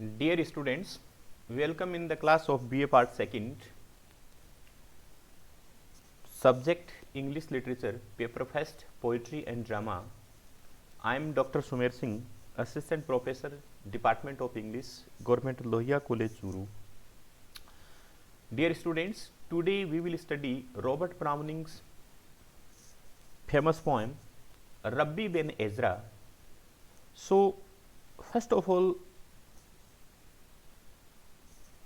Dear students, welcome in the class of BA Part 2nd. Subject English Literature, Paper First, Poetry and Drama. I am Dr. Sumer Singh, Assistant Professor, Department of English, Government Lohia College, Churu. Dear students, today we will study Robert Browning's famous poem Rabbi Ben Ezra. So, first of all,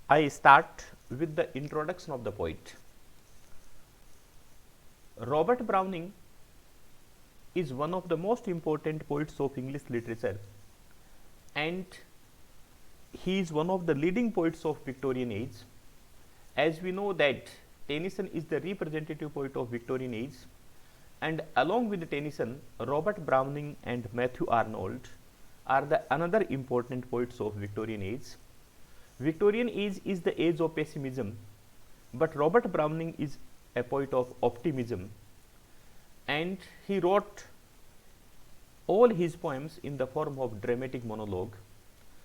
I start with the introduction of the poet. Robert Browning is one of the most important poets of English literature, and he is one of the leading poets of Victorian age. As we know that Tennyson is the representative poet of Victorian age, and along with Tennyson, Robert Browning and Matthew Arnold are the another important poets of Victorian age. Victorian age is the age of pessimism, but Robert Browning is a poet of optimism, and he wrote all his poems in the form of dramatic monologue.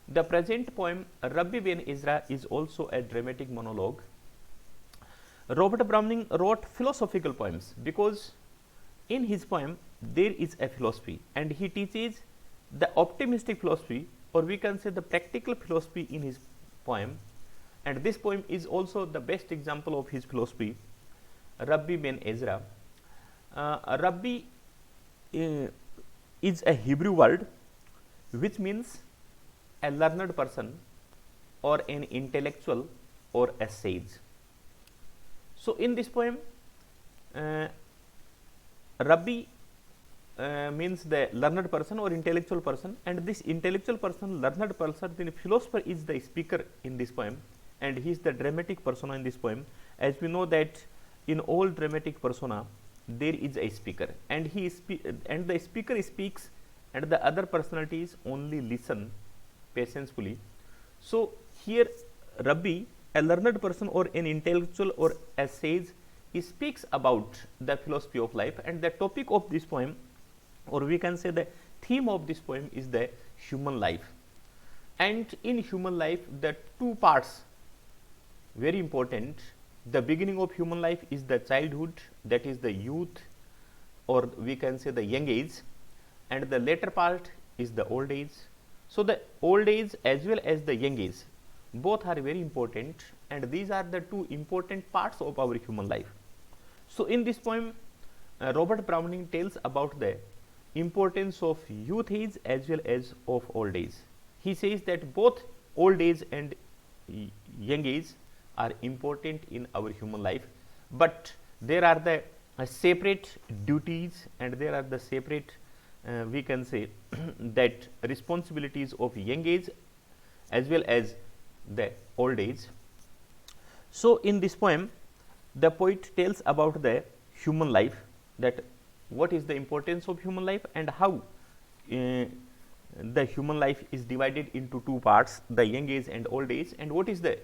The present poem Rabbi Ben Ezra is also a dramatic monologue. Robert Browning wrote philosophical poems because in his poem there is a philosophy, and he teaches the optimistic philosophy, or we can say the practical philosophy in his poem, and this poem is also the best example of his philosophy, Rabbi Ben Ezra. Rabbi is a Hebrew word which means a learned person or an intellectual or a sage. So, in this poem, Rabbi means the learned person or intellectual person, and this intellectual person, learned person, the philosopher is the speaker in this poem, and he is the dramatic persona in this poem. As we know that in all dramatic persona there is a speaker, and the speaker speaks, and the other personalities only listen patiently. So, here Rabbi, a learned person or an intellectual or a sage, speaks about the philosophy of life, and the topic of this poem, or we can say the theme of this poem, is the human life. And in human life, the two parts very important. The beginning of human life is the childhood, that is the youth, or we can say the young age, and the later part is the old age. So, the old age as well as the young age, both are very important, and these are the two important parts of our human life. So, in this poem, Robert Browning tells about the importance of youth age as well as of old age. He says that both old age and young age are important in our human life, but there are the separate duties, and there are the separate we can say that responsibilities of young age as well as the old age. So, in this poem, the poet tells about the human life, that what is the importance of human life and how the human life is divided into two parts, the young age and old age, and what is the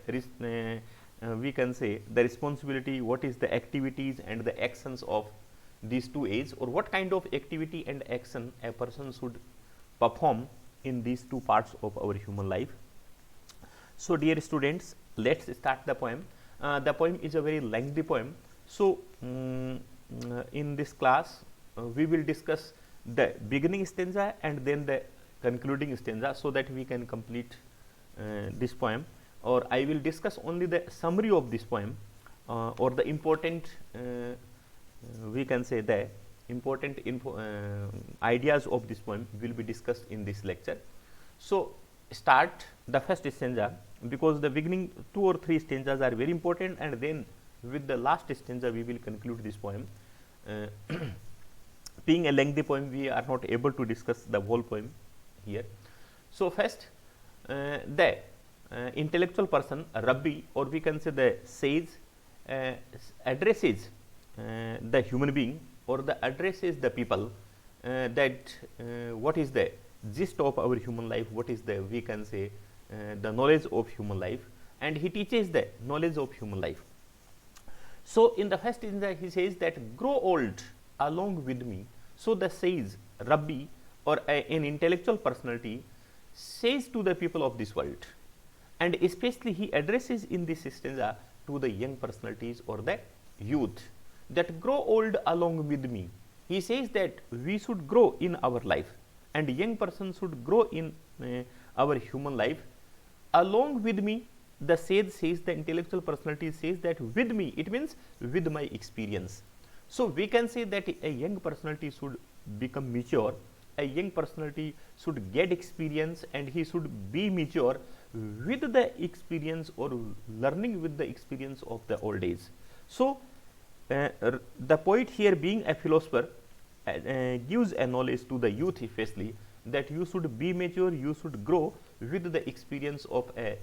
we can say the responsibility, what is the activities and the actions of these two ages, or what kind of activity and action a person should perform in these two parts of our human life. So, dear students, let us start the poem. The poem is a very lengthy poem. So, in this class we will discuss the beginning stanza and then the concluding stanza, so that we can complete this poem, or I will discuss only the summary of this poem, or the important we can say the important ideas of this poem will be discussed in this lecture. So, start the first stanza, because the beginning 2 or 3 stanzas are very important, and then with the last stanza we will conclude this poem. Being a lengthy poem, we are not able to discuss the whole poem here. So, first the intellectual person, Rabbi, or we can say the sage, addresses the human being, or the addresses the people, that what is the gist of our human life, what is the, we can say the knowledge of human life, and he teaches the knowledge of human life. So, in the first instance he says that grow old along with me. So, the sage Rabbi, or an intellectual personality, says to the people of this world and especially he addresses in this stanza to the young personalities or the youth that grow old along with me. He says that we should grow in our life, and young person should grow in our human life along with me. The sage says, the intellectual personality says that with me, it means with my experience. So we can say that a young personality should become mature, a young personality should get experience, and he should be mature with the experience or learning with the experience of the old age. So the poet here, being a philosopher, gives a knowledge to the youth especially, that you should be mature, you should grow with the experience of a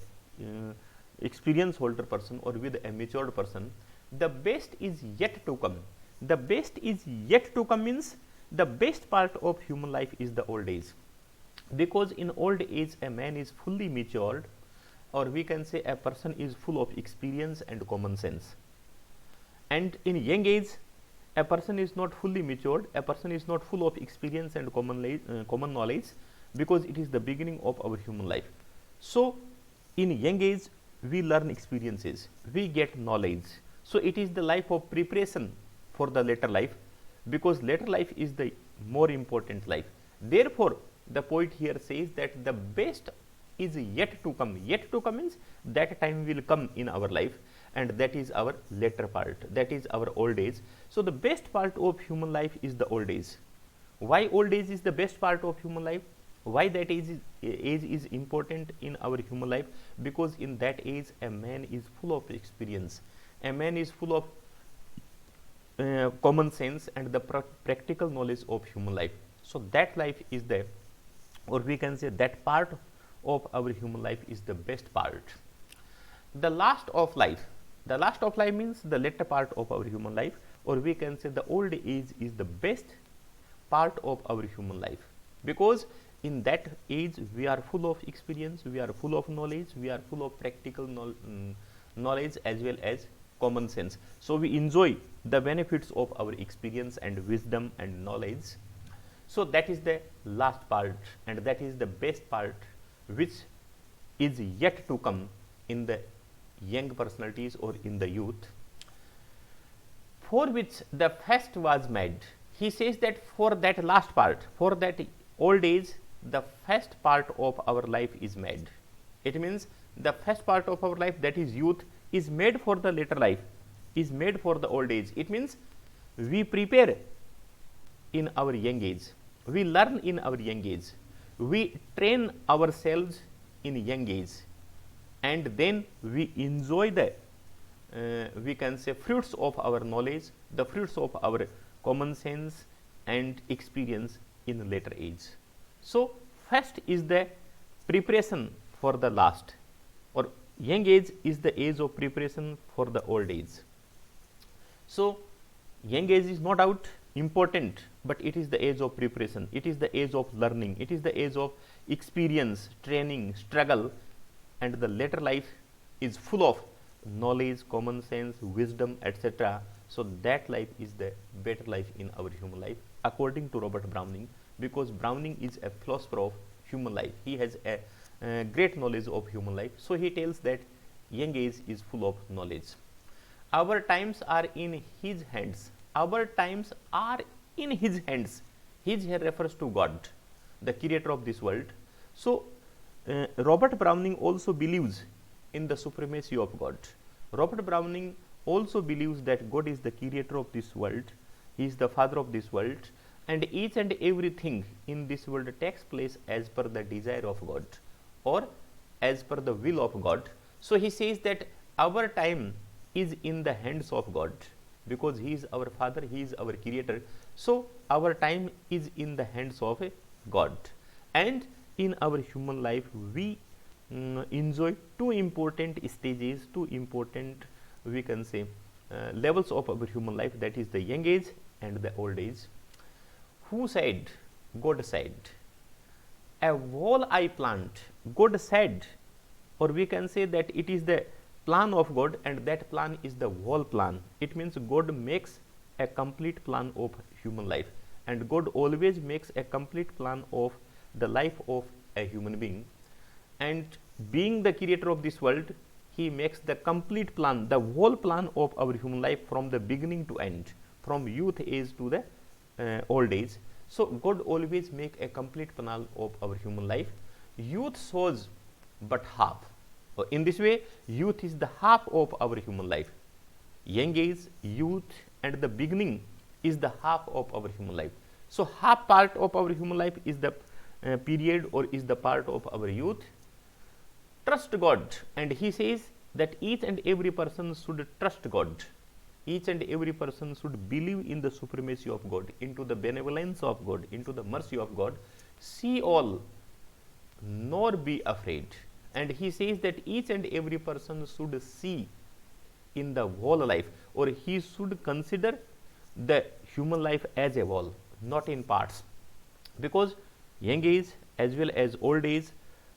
experience holder person or with a matured person. The best is yet to come. The best is yet to come means the best part of human life is the old age, because in old age a man is fully matured, or we can say a person is full of experience and common sense. And in young age a person is not fully matured, a person is not full of experience and common knowledge, because it is the beginning of our human life. So in young age we learn experiences, we get knowledge. So it is the life of preparation for the later life, because later life is the more important life. Therefore the poet here says that the best is yet to come. Yet to come means that time will come in our life, and that is our later part, that is our old age. So the best part of human life is the old age. Why old age is the best part of human life? Why that age is important in our human life? Because in that age a man is full of experience, a man is full of common sense and the practical knowledge of human life. So that life is the, or we can say that part of our human life is the best part. The last of life, the last of life means the later part of our human life, or we can say the old age is the best part of our human life, because in that age we are full of experience, we are full of knowledge, we are full of practical knowledge as well as common sense. So we enjoy the benefits of our experience and wisdom and knowledge. So that is the last part, and that is the best part which is yet to come in the young personalities or in the youth, for which the fast was made. He says that for that last part, for that old age, the first part of our life is made. It means the first part of our life, that is youth, is made for the later life, is made for the old age. It means we prepare in our young age, we learn in our young age, we train ourselves in young age, and then we enjoy the we can say fruits of our knowledge, the fruits of our common sense and experience in later age. So first is the preparation for the last, or young age is the age of preparation for the old age. So young age is no doubt important, but it is the age of preparation, it is the age of learning, it is the age of experience, training, struggle, and the later life is full of knowledge, common sense, wisdom, etc. So that life is the better life in our human life, according to Robert Browning, because Browning is a philosopher of human life. He has a great knowledge of human life. So he tells that young age is full of knowledge. Our times are in his hands. Our times are in his hands. His here refers to God, the creator of this world. So Robert Browning also believes in the supremacy of God. Robert Browning also believes that God is the creator of this world, he is the father of this world, and each and everything in this world takes place as per the desire of God or as per the will of God. So he says that our time is in the hands of God, because he is our father, he is our creator. So our time is in the hands of God, and in our human life we enjoy two important stages, two important, we can say, levels of our human life, that is the young age and the old age. Who said? God said, a wall I plant. God said, or we can say that it is the plan of God, and that plan is the whole plan. It means God makes a complete plan of human life, and God always makes a complete plan of the life of a human being. and being the creator of this world, he makes the complete plan, the whole plan of our human life from the beginning to end, from youth age to the old age. So God always make a complete plan of our human life. Youth shows but half. In this way, youth is the half of our human life. Young age, youth, and the beginning is the half of our human life. So half part of our human life is the period or is the part of our youth. Trust God, and he says that each and every person should trust God. Each and every person should believe in the supremacy of God, into the benevolence of God, into the mercy of God. See all, nor be afraid. And he says that each and every person should see in the whole life, or he should consider the human life as a whole, not in parts, because young age as well as old age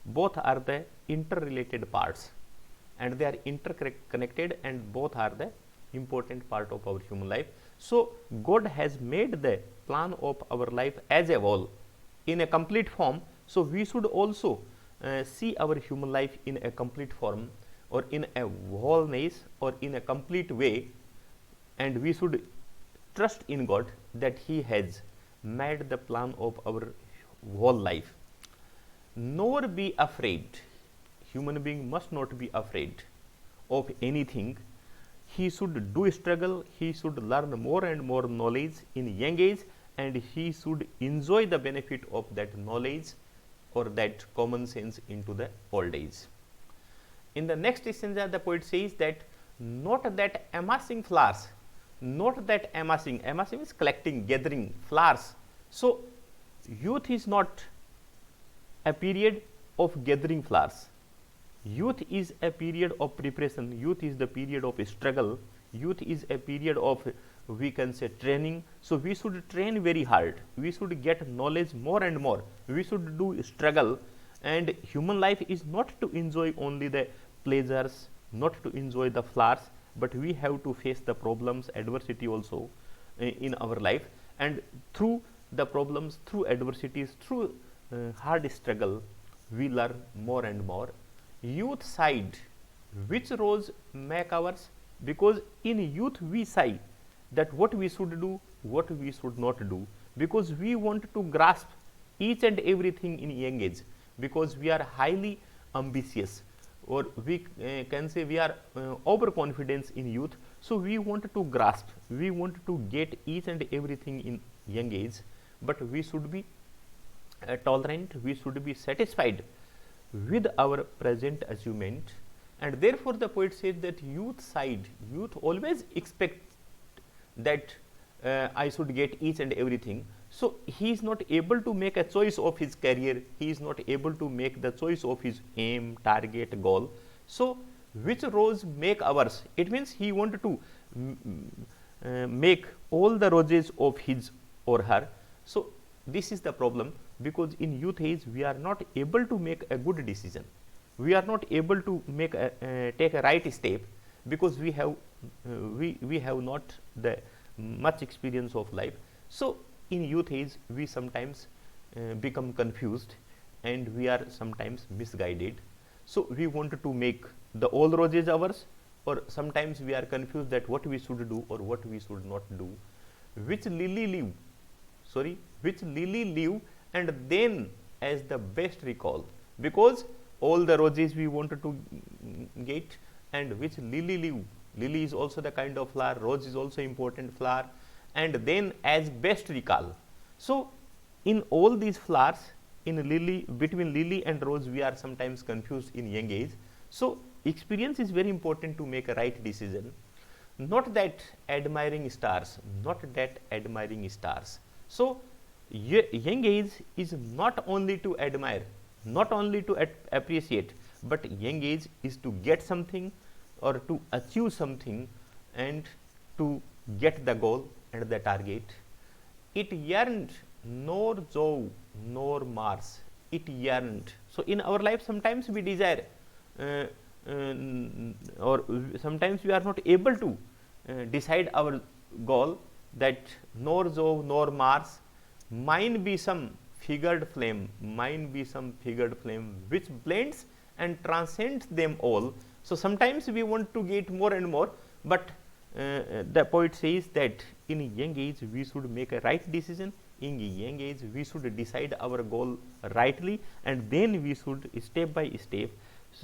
both are the interrelated parts, and they are interconnected, and both are the important part of our human life. So God has made the plan of our life as a whole in a complete form. So we should also see our human life in a complete form, or in a wholeness, or in a complete way, and we should trust in God that he has made the plan of our whole life. Nor be afraid. Human being must not be afraid of anything. He should do struggle, he should learn more and more knowledge in young age, and he should enjoy the benefit of that knowledge or that common sense into the old age. In the next stanza, the poet says that not that amassing flowers, not that amassing is collecting, gathering flowers. So youth is not a period of gathering flowers. Youth is a period of preparation, youth is the period of struggle, youth is a period of, we can say, training. So we should train very hard, we should get knowledge more and more, we should do struggle. And human life is not to enjoy only the pleasures, not to enjoy the flowers, but we have to face the problems, adversity also in our life. And through the problems, through adversities, through hard struggle, we learn more and more. Youth side, which rose make ours? Because in youth we say that what we should do, what we should not do, because we want to grasp each and everything in young age, because we are highly ambitious, or we can say we are overconfident in youth. So we want to grasp, we want to get each and everything in young age, but we should be tolerant, we should be satisfied with our present achievement. And therefore the poet said that youth side, youth always expect that I should get each and everything. So he is not able to make a choice of his career, he is not able to make the choice of his aim, target, goal. So which rose make ours? It means he wanted to make all the roses of his or her. So this is the problem, because in youth age we are not able to make a good decision, we are not able to make take a right step, because we have not the much experience of life. So in youth age we sometimes become confused, and we are sometimes misguided. So we want to make the all roses ours, or sometimes we are confused that what we should do or what we should not do. Which lily leave, and then as the best recall, because all the roses we wanted to get, and which lily leave, lily is also the kind of flower, rose is also important flower, and then as best recall. So in all these flowers, in lily, between lily and rose, we are sometimes confused in young age. So experience is very important to make a right decision, not that admiring stars, not that admiring stars. So young age is not only to admire, not only to appreciate, but young age is to get something or to achieve something and to get the goal and the target. It yearned nor Jove nor Mars, it yearned. So in our life sometimes we desire or sometimes we are not able to decide our goal, that nor Jove nor Mars, mine be some figured flame, mine be some figured flame which blends and transcends them all. So sometimes we want to get more and more, but the poet says that in young age we should make a right decision. In young age we should decide our goal rightly, and then we should step by step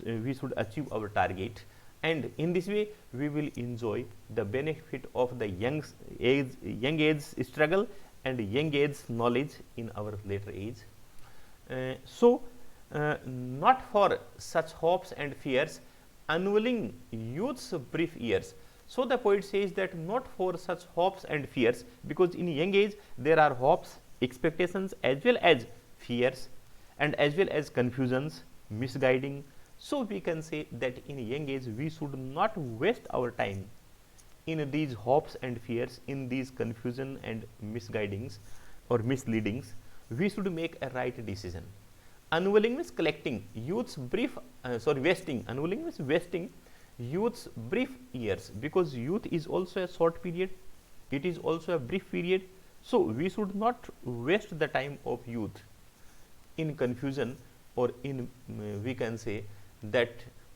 we should achieve our target, and in this way we will enjoy the benefit of the young age struggle and young age knowledge in our later age. Not for such hopes and fears, unwilling youth's brief years. So the poet says that not for such hopes and fears, because in young age there are hopes, expectations as well as fears, and as well as confusions, misguiding. So we can say that in young age we should not waste our time in these hopes and fears, in these confusion and misguidings or misleadings. We should make a right decision. Unwilling means collecting youth's brief, wasting. Unwilling means wasting youth's brief years, because youth is also a short period, it is also a brief period. So we should not waste the time of youth in confusion or in we can say that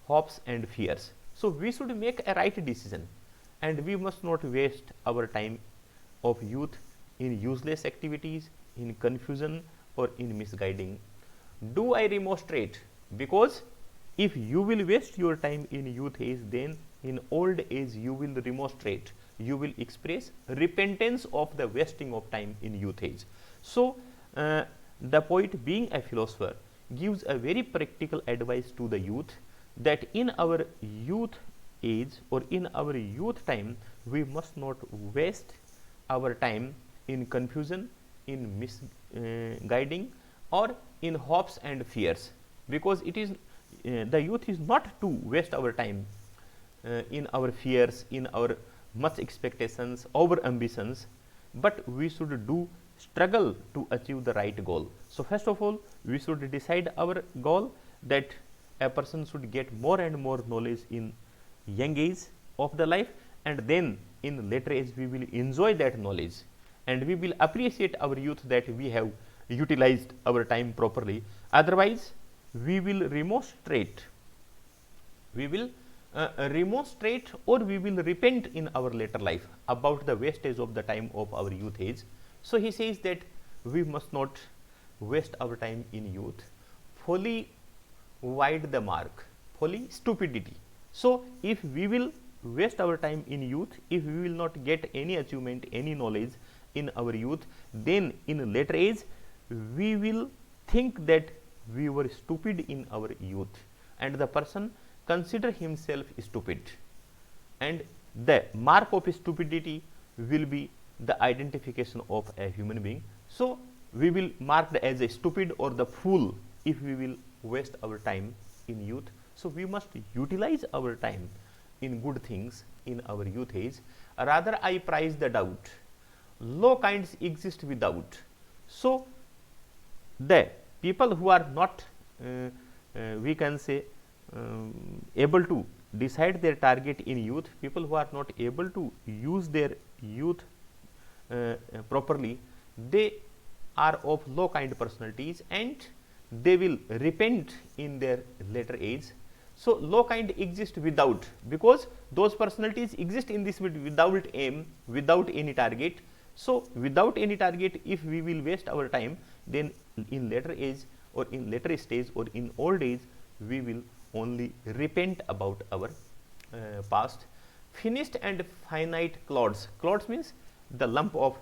hopes and fears. So we should make a right decision, and we must not waste our time of youth in useless activities, in confusion or in misguiding. Do I remonstrate? Because if you will waste your time in youth age, then in old age you will remonstrate, you will express repentance of the wasting of time in youth age. So the poet, being a philosopher, gives a very practical advice to the youth, that in our youth age or in our youth time we must not waste our time in confusion, in misguiding or in hopes and fears, because it is the youth is not to waste our time in our fears, in our much expectations, our ambitions, but we should do struggle to achieve the right goal. So first of all we should decide our goal, that a person should get more and more knowledge in young age of the life, and then in later age we will enjoy that knowledge and we will appreciate our youth, that we have utilized our time properly. Otherwise we will remonstrate, or we will repent in our later life about the wastage of the time of our youth age. So he says that we must not waste our time in youth. Folly wide the mark, folly stupidity. So if we will waste our time in youth, if we will not get any achievement, any knowledge in our youth, then in later age we will think that we were stupid in our youth, and the person consider himself stupid, and the mark of stupidity will be the identification of a human being. So we will marked as a stupid or the fool if we will waste our time in youth. So we must utilize our time in good things in our youth age. Rather I prize the doubt, low kinds exist without. So the people who are not we can say able to decide their target in youth, people who are not able to use their youth properly, they are of low kind personalities and they will repent in their later age. So low kind exist without, because those personalities exist in this without aim, without any target. So without any target, if we will waste our time, then in later age or in later stage or in old age we will only repent about our past. Finished and finite clods, clods means the lump of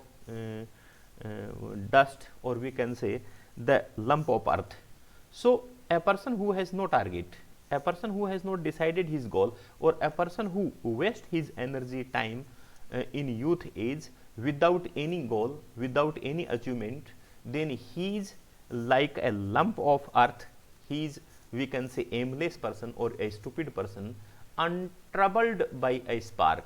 dust, or we can say the lump of earth. So a person who has no target, a person who has not decided his goal, or a person who wastes his energy, time in youth age without any goal, without any achievement, then he is like a lump of earth. He is, we can say, aimless person or a stupid person, untroubled by a spark.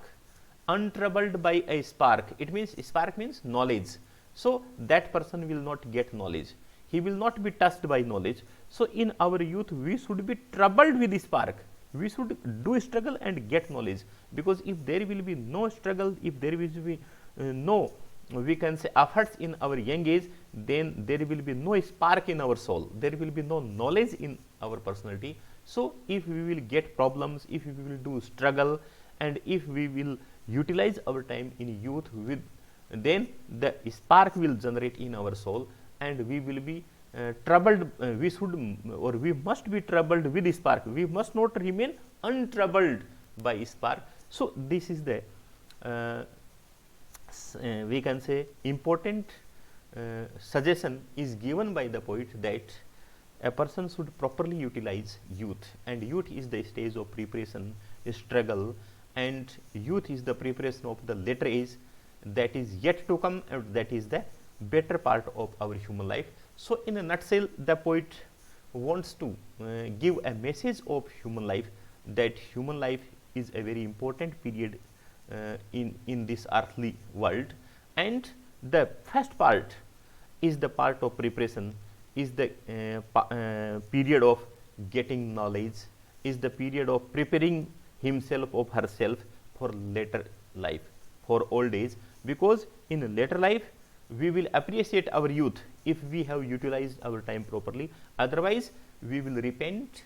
Untroubled by a spark, it means spark means knowledge. So that person will not get knowledge, he will not be touched by knowledge. So in our youth we should be troubled with the spark, we should do struggle and get knowledge, because if there will be no struggle, if there will be no we can say efforts in our young age, then there will be no spark in our soul, there will be no knowledge in our personality. So if we will get problems, if we will do struggle, and if we will utilize our time in youth with, then the spark will generate in our soul, and we will be troubled. We should or we must be troubled with the spark. We must not remain untroubled by spark. So this is the we can say important suggestion is given by the poet, that a person should properly utilize youth, and youth is the stage of preparation, struggle, and youth is the preparation of the later age that is yet to come, and that is the better part of our human life. So in a nutshell, the poet wants to give a message of human life, that human life is a very important period in this earthly world, and the first part is the part of preparation, is the period of getting knowledge, is the period of preparing himself or herself for later life, for old age, because in later life we will appreciate our youth if we have utilized our time properly. Otherwise we will repent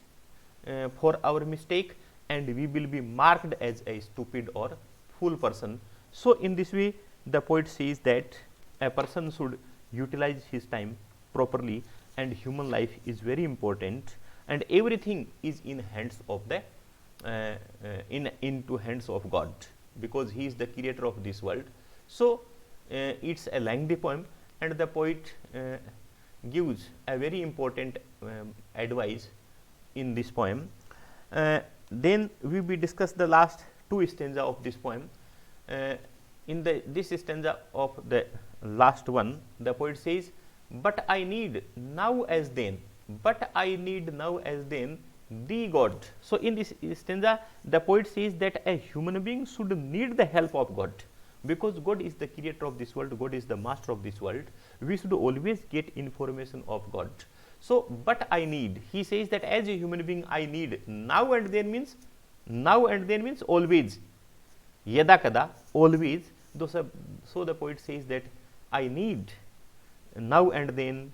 for our mistake, and we will be marked as a stupid or fool person. So in this way the poet says that a person should utilize his time properly, and human life is very important, and everything is in hands of the into hands of God, because he is the creator of this world. So it's a lengthy poem, and the poet gives a very important advice in this poem. Then we will discuss the last two stanza of this poem. In this stanza of the last one, the poet says, but I need now as then, but I need now as then thee God. So in this stanza the poet says that a human being should need the help of God, because God is the creator of this world, God is the master of this world. We should always get information of God. So but I need, he says that as a human being I need now and then, means now and then means always, yada kada, always. So the poet says that I need now and then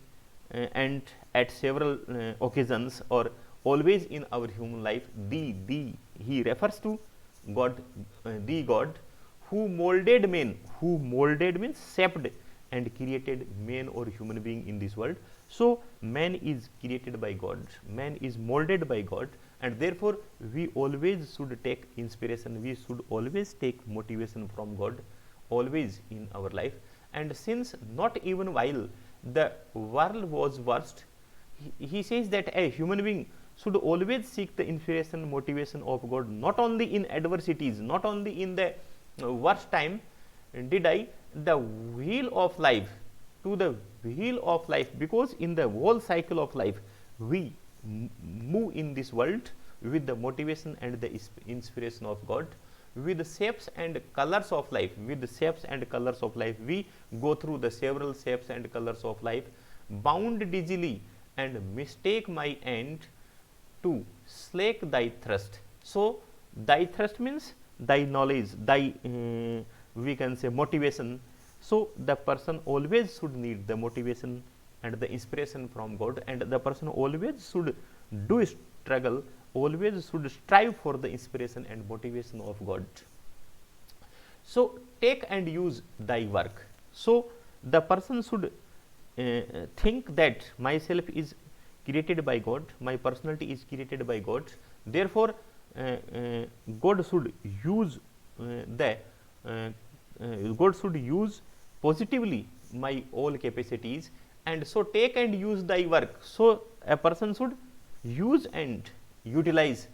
and at several occasions, or always in our human life, thee, he refers to God, the God who molded men, who molded means shaped and created man or human being in this world. So man is created by God, man is molded by God, and therefore we always should take inspiration, we should always take motivation from God, always in our life. And since not even while the world was worst, he says that a human being should always seek the inspiration, motivation of God, not only in adversities, not only in the worst time. Did I the wheel of life, to the wheel of life, because in the whole cycle of life we move in this world with the motivation and the inspiration of God, with the shapes and colors of life, with the shapes and colors of life we go through the several shapes and colors of life, bound dizzily and mistake my end to slake thy thirst. So thy thirst means thy knowledge, thy we can say motivation. So the person always should need the motivation and the inspiration from God, and the person always should do struggle, always should strive for the inspiration and motivation of God. So take and use thy work. So the person should think that myself is created by God, my personality is created by God, therefore God should use God should use positively my all capacities, and so take and use thy work. So a person should use and utilize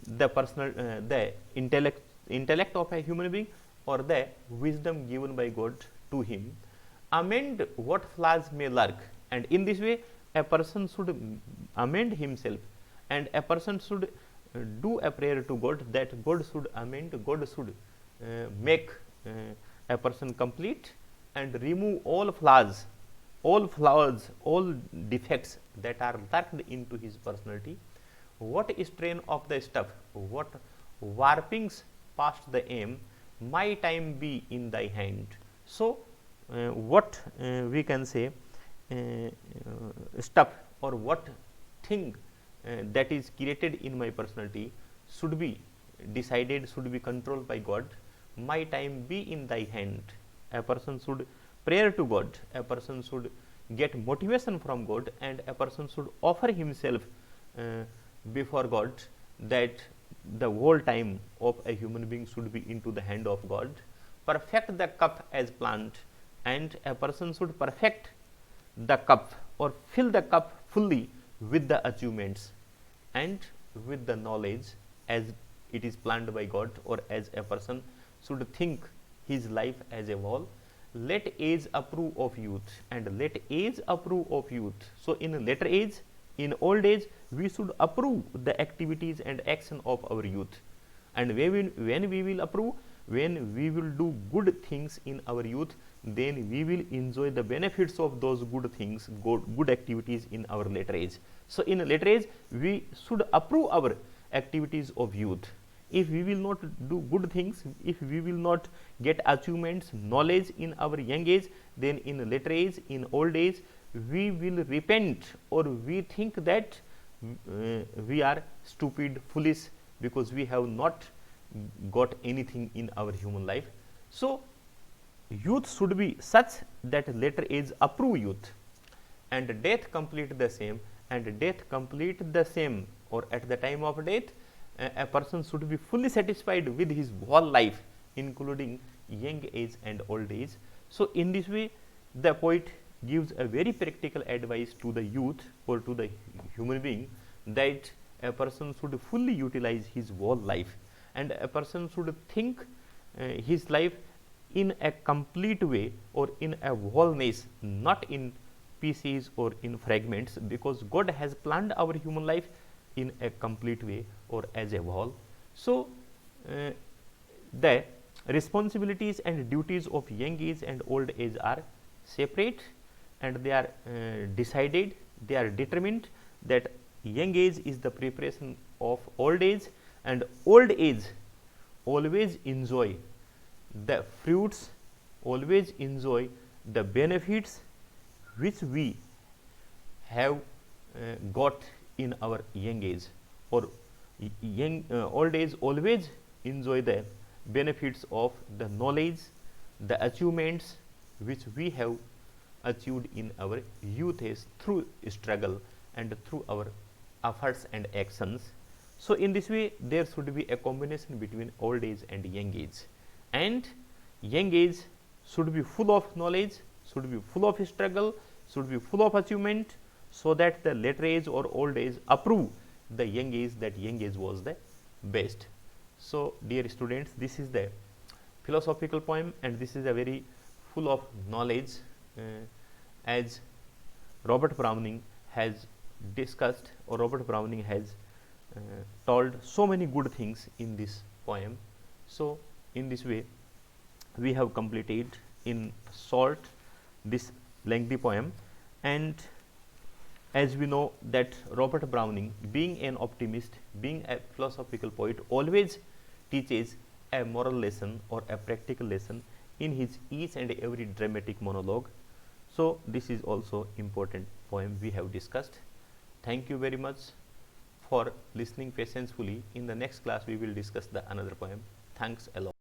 the personal the intellect of a human being, or the wisdom given by God to him, amend what flaws may lurk, and in this way a person should amend himself, and a person should do a prayer to God that God should amend, God should make a person complete and remove all flaws, all defects that are lurked into his personality. What strain of the stuff, what warpings past the aim, my time be in thy hand. So, what we can say stuff or what thing that is created in my personality should be decided, should be controlled by God. My time be in thy hand. A person should pray to God, a person should get motivation from God, and a person should offer himself before God, that the whole time of a human being should be into the hand of God. Perfect the cup as plant, and a person should perfect the cup or fill the cup fully with the achievements and with the knowledge as it is planned by God, or as a person should think his life as a whole. Let age approve of youth, and let age approve of youth. So, in later age, in old age, we should approve the activities and action of our youth. And when we will approve, when we will do good things in our youth, then we will enjoy the benefits of those good things, good activities in our later age. So, in later age, we should approve our activities of youth. If we will not do good things, if we will not get achievements, knowledge in our young age, then in later age, in old age, we will repent, or we think that we are stupid, foolish, because we have not got anything in our human life. So, youth should be such that later age approve youth, and death complete the same, and death complete the same, or at the time of death, a person should be fully satisfied with his whole life, including young age and old age. So, in this way, the poet gives a very practical advice to the youth or to the human being, that a person should fully utilize his whole life, and a person should think his life in a complete way, or in a wholeness, not in pieces or in fragments, because God has planned our human life in a complete way or as a whole. So, the responsibilities and duties of young age and old age are separate, and they are decided, they are determined, that young age is the preparation of old age, and old age always enjoy the fruits, always enjoy the benefits which we have got in our young age, or old age always enjoy the benefits of the knowledge, the achievements which we have achieved in our youth age through struggle and through our efforts and actions. So, in this way, there should be a combination between old age and young age, and young age should be full of knowledge, should be full of struggle, should be full of achievement, so that the later age or old age approve the young age, that young age was the best. So, dear students, this is the philosophical poem, and this is a very full of knowledge, as Robert Browning has discussed, or Robert Browning has told so many good things in this poem. So, in this way, we have completed in short this lengthy poem. And as we know that Robert Browning, being an optimist, being a philosophical poet, always teaches a moral lesson or a practical lesson in his each and every dramatic monologue. So, this is also important poem we have discussed. Thank you very much for listening patiently. In the next class, we will discuss the another poem. Thanks a lot.